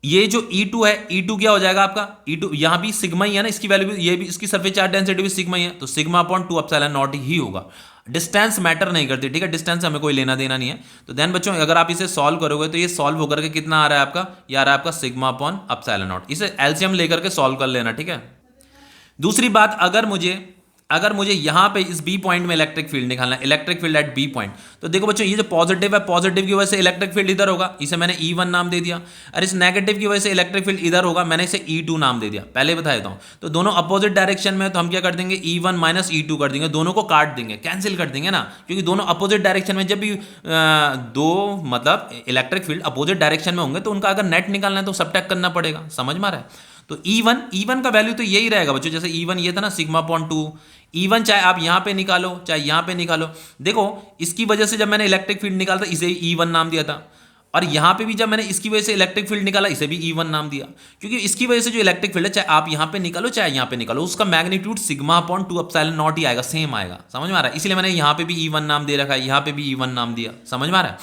ये जो E2 है, E2 क्या हो जाएगा आपका, E2 यहां भी सिग्मा ही है ना, इसकी वैल्यू भी, ये भी, इसकी सरफेस चार्ज डेंसिटी भी सिग्मा ही है, तो सिग्मा अपॉन 2 एप्सिलॉन नॉट ही होगा। डिस्टेंस मैटर नहीं करती, ठीक है, डिस्टेंस हमें कोई लेना देना नहीं है। तो देन बच्चों, अगर आप इसे सॉल्व करोगे तो ये सॉल्व होकर के कितना आ रहा है आपका, ये आ रहा है आपका सिग्मा अपॉन एप्सिलॉन नॉट। इसे एलसीएम लेकर के सॉल्व कर लेना, ठीक है। दूसरी बात, अगर मुझे यहां पे इस बी पॉइंट में इलेक्ट्रिक फील्ड निकालना है, electric field at B point, तो देखो बच्चों, ये जो पॉजिटिव है, पॉजिटिव की वजह से इलेक्ट्रिक फील्ड इधर होगा, इसे मैंने E1 नाम दे दिया, और इस नेगेटिव की वजह से इलेक्ट्रिक फील्ड इधर होगा, मैंने इसे E2 नाम दे दिया। पहले बता देता हूं, तो दोनों अपोजिट डायरेक्शन में, तो हम क्या कर देंगे, E1 माइनस E2 कर देंगे, दोनों को काट देंगे, कैंसिल कर देंगे ना, क्योंकि दोनों अपोजिट डायरेक्शन में, जब भी दो मतलब इलेक्ट्रिक फील्ड अपोजिट डायरेक्शन में होंगे तो उनका अगर नेट निकालना है तो सबट्रैक्ट करना पड़ेगा। समझ में आ रहा है? तो E1 का वैल्यू तो यही रहेगा बच्चों, जैसे E1 ये था ना, सिग्मा अपॉन 2। E1 चाहे आप यहां पे निकालो, चाहे यहां पे निकालो, देखो इसकी वजह से जब मैंने इलेक्ट्रिक फील्ड निकाला था, इसे E1 नाम दिया था, और यहां पे भी जब मैंने इसकी वजह से इलेक्ट्रिक फील्ड निकाला, इसे भी E1 नाम दिया, क्योंकि इसकी वजह से जो इलेक्ट्रिक फील्ड है, चाहे आप यहां पे निकालो चाहे यहां पे निकालो, उसका magnitude sigma upon 2 epsilon naught ही आएगा, सेम आएगा। समझ में आ रहा है? इसलिए मैंने यहां पे भी E1 नाम दे रखा है, यहां पे भी E1 नाम दिया। समझ में आ रहा है?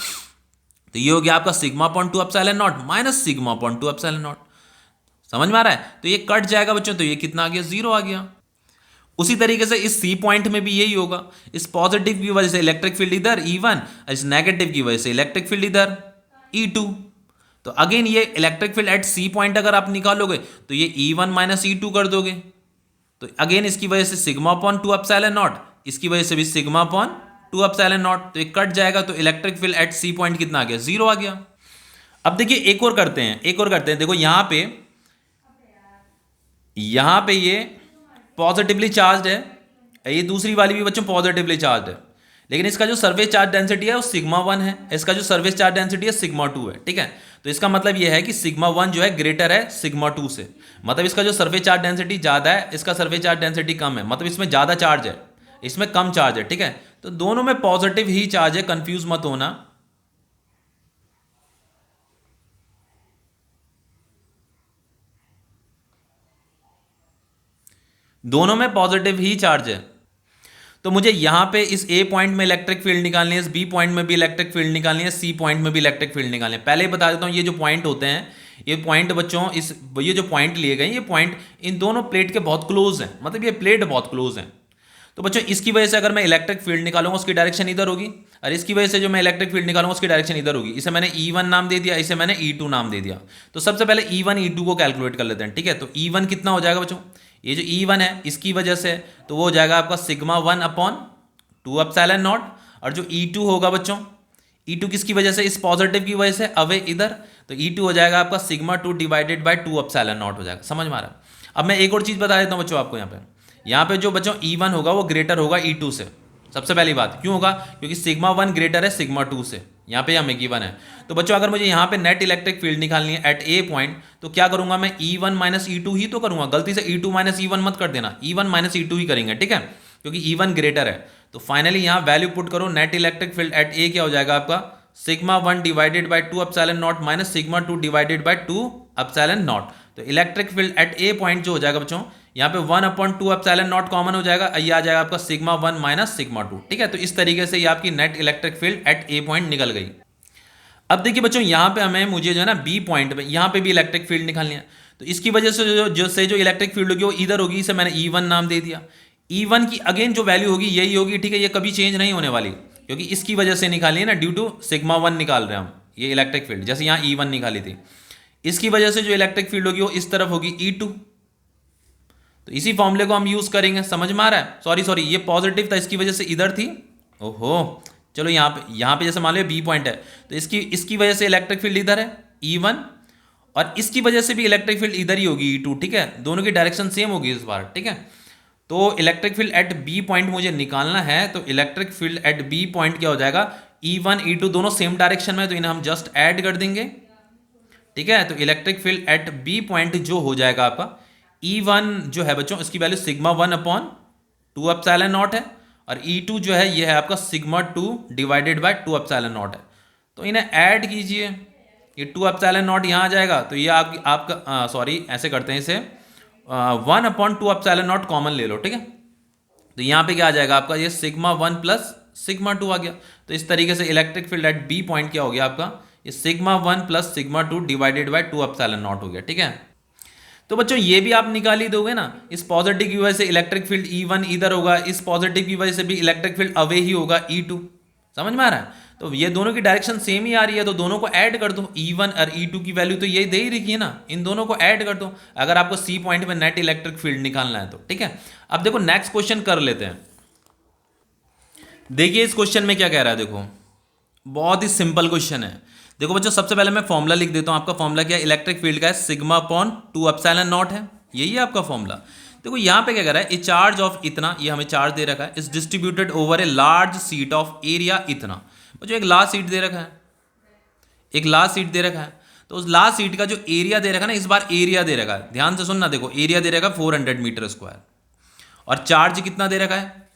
तो ये हो गया आपका sigma upon 2 epsilon naught minus sigma upon 2 epsilon not. समझ में आ रहा है? तो ये कट जाएगा बच्चों, तो ये कितना आ गया, 0 आ गया। उसी तरीके से इस सी पॉइंट में भी यही होगा, इस पॉजिटिव की वजह से इलेक्ट्रिक फील्ड इधर E1, इस नेगेटिव की वजह से इलेक्ट्रिक फील्ड इधर E2। तो अगेन ये electric field at C point अगर आप निकालोगे तो ये E1 माइनस E2 कर दोगे, तो अगेन इसकी वजह से सिग्मा अपॉन 2 एप्सिलॉन नॉट, इसकी वजह से भी सिग्मा अपॉन 2 एप्सिलॉन नॉट, तो ये कट जाएगा, तो electric field at C point कितना आ गया, 0 आ गया। अब देखिए एक और करते हैं, देखो यहां पे ये पॉजिटिवली चार्ज है, ये दूसरी वाली भी बच्चों पॉजिटिवली चार्ज है, लेकिन इसका जो सरफेस चार्ज डेंसिटी है वो सिग्मा 1 है, इसका जो सरफेस चार्ज डेंसिटी है सिग्मा 2 है, ठीक है। तो इसका मतलब ये है कि सिग्मा 1 जो है ग्रेटर है सिग्मा 2 से, मतलब इसका जो सरफेस चार्ज डेंसिटी ज्यादा है, इसका सरफेस चार्ज डेंसिटी कम है, मतलब इसमें ज्यादा चार्ज है, इसमें कम चार्ज है, ठीक है। तो दोनों में पॉजिटिव ही चार्ज है, कंफ्यूज मत होना। दोनों में पॉजिटिव ही चार्ज है। तो मुझे यहां पे इस ए पॉइंट में इलेक्ट्रिक फील्ड निकालनी है, इस बी पॉइंट में भी इलेक्ट्रिक फील्ड निकालनी है, सी पॉइंट में भी इलेक्ट्रिक फील्ड निकालनी है। पहले ही बता देता हूं, ये जो पॉइंट होते हैं ये पॉइंट बच्चों, इस ये जो पॉइंट लिए गए ये पॉइंट इन दोनों प्लेट के बहुत क्लोज हैं, मतलब ये प्लेट बहुत क्लोज हैं। तो बच्चों इसकी वजह से अगर मैं इलेक्ट्रिक फील्ड निकालूंगा उसकी डायरेक्शन इधर होगी, और इसकी वजह से जो मैं इलेक्ट्रिक फील्ड निकालूंगा उसकी डायरेक्शन इधर होगी। इसे मैंने E1 नाम दे दिया, इसे मैंने E2 नाम दे दिया। तो सबसे पहले E1 E2 को कैलकुलेट कर लेते हैं, ठीक है। तो E1 कितना हो जाएगा बच्चों, ये जो E1 है इसकी वजह से तो वो हो जाएगा आपका सिग्मा 1 अपॉन 2 एप्सिलॉन नॉट, और जो E2 होगा बच्चों, E2 किसकी वजह से, इस पॉजिटिव की वजह से अवे इधर, तो E2 हो जाएगा आपका sigma 2 divided by 2 epsilon naught हो जाएगा। समझ में आ रहा है। अब मैं एक और चीज़ बता देता हूँ बच्चों आपको, यहाँ पे जो बच्चों E1 होगा वो ग्रेटर होगा E2 से। सबसे पहली बात क्यों होगा, क्योंकि सिग्मा 1 ग्रेटर है सिग्मा 2 से, यहाँ पे हमें गिवन है। तो बच्चों अगर मुझे यहाँ पे नेट इलेक्ट्रिक फील्ड निकालनी है एट ए पॉइंट, तो क्या करूंगा मैं, E1 माइनस E2 ही तो करूंगा, गलती से E2 माइनस E1 मत कर देना, E1 माइनस E2 ही करेंगे, ठीक है, क्योंकि E1 ग्रेटर है। तो फाइनली यहाँ वैल्यू पुट करो, net electric field at A क्या हो जाएगा आपका, sigma 1 divided by 2 epsilon naught minus sigma 2 divided by 2 epsilon naught. तो electric field at A point जो हो जाएगा बच्चों, यहाँ पे 1 अपॉन 2 एप्सिलॉन नॉट कॉमन हो जाएगा, ये आ जाएगा आपका सिग्मा 1 माइनस सिग्मा 2, ठीक है। तो इस तरीके से ये आपकी net electric field at A point निकल गई। अब देखिए बच्चों यहाँ पे हमें मुझे जो है ना बी पॉइंट पे यहाँ पे भी इलेक्ट्रिक फील्ड निकालनी है। तो इसकी वजह से जो इलेक्ट्रिक फील्ड होगी वो इधर होगी, इसे मैंने E1 नाम दे दिया। E1 की अगेन जो वैल्यू होगी यही होगी, ठीक है, ये कभी चेंज नहीं होने वाली, क्योंकि इसकी वजह से निकाली है ना, ड्यू टू सिग्मा 1 निकाल रहे हैं हम ये इलेक्ट्रिक फील्ड, जैसे यहाँ E1 निकाली थी। इसकी वजह से जो इलेक्ट्रिक फील्ड होगी वो इस तरफ होगी E2। तो इसी फॉर्मूले को हम यूज करेंगे, समझ में आ रहा है। सॉरी ये पॉजिटिव था, इसकी वजह से इधर थी। ओहो चलो यहाँ पे जैसे मान लो बी पॉइंट है, तो इसकी वजह से इलेक्ट्रिक फील्ड इधर है E1, और इसकी वजह से भी इलेक्ट्रिक फील्ड इधर ही होगी E2, ठीक है, दोनों की डायरेक्शन सेम होगी इस बार, ठीक है। तो electric field at B point मुझे निकालना है, तो electric field at B point क्या हो जाएगा, E1 E2 दोनों सेम डायरेक्शन में, तो इन्हें हम जस्ट ऐड कर देंगे, ठीक है। तो electric field at B point जो हो जाएगा आपका E1 जो है बच्चों, इसकी value sigma 1 upon 2 epsilon naught है, और E2 जो है ये है आपका sigma 2 divided by 2 epsilon naught है। तो इन्हें ऐड कीजिए, ये 2 एप्सिलॉन नॉट यहाँ आ जाएगा, तो ये आपका सॉरी ऐसे करते हैं इसे, 1 अपॉन 2 एप्सिलॉन नॉट कॉमन ले लो, ठीक है। तो यहाँ पे क्या आ जाएगा आपका, ये सिग्मा 1 प्लस सिग्मा 2 आ गया। तो इस तरीके से electric field at B point क्या हो गया आपका, ये sigma 1 plus sigma 2 divided by 2 epsilon naught हो गया, ठीक है। तो बच्चों ये भी आप निकाल ही दोगे ना, इस पॉजिटिव की वजह से इलेक्ट्रिक फील्ड E1 इधर होगा, इस पॉजिटिव की वजह से भी इलेक्ट्रिक फील्ड अवे ही होगा E2, समझ में आ रहा है। तो ये दोनों की डायरेक्शन सेम ही आ रही है, तो दोनों को ऐड कर दो, E1 और E2 की वैल्यू तो यही दे ही रखी है ना, इन दोनों को ऐड कर दो अगर आपको सी पॉइंट में नेट इलेक्ट्रिक फील्ड निकालना है तो, ठीक है। अब देखो नेक्स्ट क्वेश्चन कर लेते हैं। देखिए इस क्वेश्चन में क्या कह रहा है, देखो बहुत ही सिंपल क्वेश्चन है। देखो बच्चों सबसे पहले मैं फॉर्मूला लिख देता हूं, आपका फॉर्मूला क्या है, इलेक्ट्रिक फील्ड का है सिग्मा अपॉन 2 एप्सिलॉन नॉट है, यही है आपका फॉर्मूला। देखो यहाँ पे क्या कह रहा है, ए चार्ज ऑफ इतना, ये हमें चार्ज दे रखा है, is distributed over a large seat of area इतना। बच्चों एक लार्ज सीट दे रखा है, एक लार्ज सीट दे रखा है, तो उस लार्ज सीट का जो एरिया दे रखा है ना, इस बार एरिया दे रखा है, ध्यान से सुनना, देखो एरिया दे रखा है 400 मीटर स्क्वायर, और चार्ज कितना दे रखा है,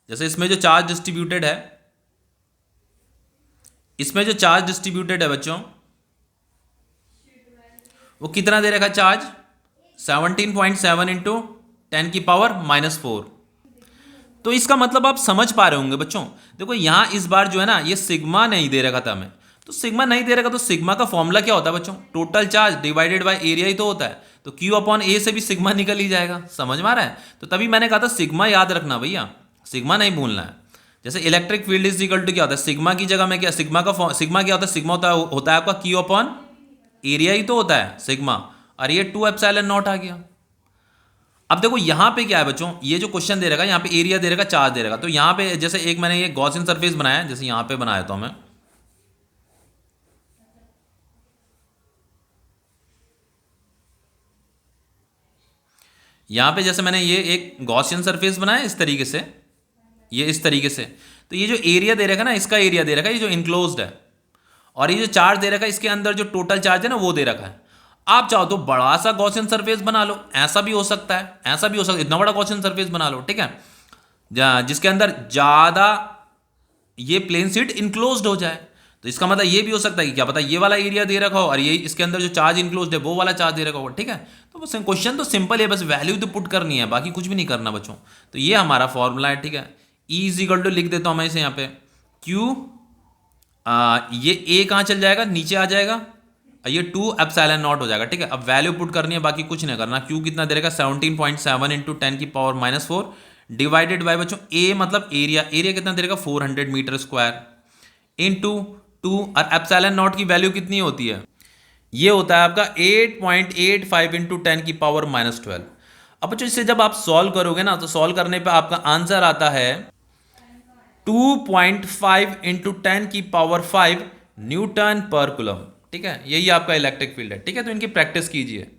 जैसे इसमें जो चार्ज डिस्ट्रीब्यूटेड है, इसमें जो चार्ज डिस्ट्रीब्यूटेड है बच्चों वो कितना दे रखा है चार्ज, 17.7 इंटू 10 की पावर -4। तो इसका मतलब आप समझ पा रहे होंगे बच्चों। देखो यहां इस बार जो है ना, ये सिग्मा नहीं दे रखा था हमें, तो सिग्मा नहीं दे रखा, तो सिग्मा का फॉर्मूला क्या होता है बच्चों, total charge divided by area ही तो होता है, तो Q अपॉन ए से भी सिग्मा निकल ही जाएगा, समझ में आ रहा है। तो तभी मैंने कहा था सिग्मा याद रखना भैया, सिग्मा नहीं भूलना है। जैसे electric field is equal to क्या होता है, सिग्मा की जगह में क्या, सिग्मा क्या होता है, सिग्मा होता है आपका Q अपॉन एरिया ही तो होता है सिग्मा, और ये 2 एप्सिलॉन नॉट आ गया। अब देखो यहां पे क्या है बच्चों, ये जो क्वेश्चन दे रखा है, यहां पे एरिया दे रखा, चार्ज दे रखा, तो यहां पे जैसे एक मैंने ये गॉसियन सरफेस बनाया है, जैसे यहां पे बनाया था मैं, यहां पे जैसे मैंने ये एक गॉसियन सरफेस बनाया इस तरीके से, ये इस तरीके से, तो ये जो एरिया दे रखा है ना, इसका एरिया दे रखा है, ये जो इनक्लोज्ड है, और ये जो चार्ज दे रखा है, इसके अंदर जो टोटल चार्ज है ना वो दे रखा है। आप चाहो तो बड़ा सा गॉसियन सरफेस बना लो, ऐसा भी हो सकता है, ऐसा भी हो सकता है, इतना बड़ा गॉसियन सरफेस बना लो, ठीक है, जिसके अंदर ज्यादा ये प्लेन शीट इनक्लोज्ड हो जाए। तो इसका मतलब ये भी हो सकता है कि क्या पता ये वाला एरिया दे रखा हो, और ये इसके अंदर जो चार्ज इनक्लोज्ड है वो वाला चार्ज दे रखा हो, ठीक है। तो बस क्वेश्चन तो सिंपल है, बस वैल्यू तो पुट करनी है, बाकी कुछ भी नहीं करना बच्चों। तो ये हमारा फॉर्मूला है, ठीक है। E इज इक्वल टू लिख देता हूं मैं इसे यहाँ पे, Q ये A कहाँ चल जाएगा, नीचे आ जाएगा, ये 2 एप्सिलॉन नॉट हो जाएगा, ठीक है। अब वैल्यू पुट करनी है, बाकी कुछ नहीं करना। क्यू कितना दे रहेगा 17.7 इंटू 10⁻⁻⁴ डिवाइडेड बाय बच्चों ए मतलब एरिया, एरिया कितना दे रहेगा 400 मीटर स्क्वायर इंटू 2, और एप्सिलॉन नॉट की वैल्यू कितनी होती है, ये होता है आपका 8.85 इंटू 10⁻12। अब बच्चों इसे जब आप सॉल्व करोगे ना, तो सॉल्व करने पे आपका आंसर आता है 2.5 इंटू 10⁵ न्यूटन पर कूलम, ठीक है। यही आपका इलेक्ट्रिक फील्ड है, ठीक है। तो इनकी प्रैक्टिस कीजिए।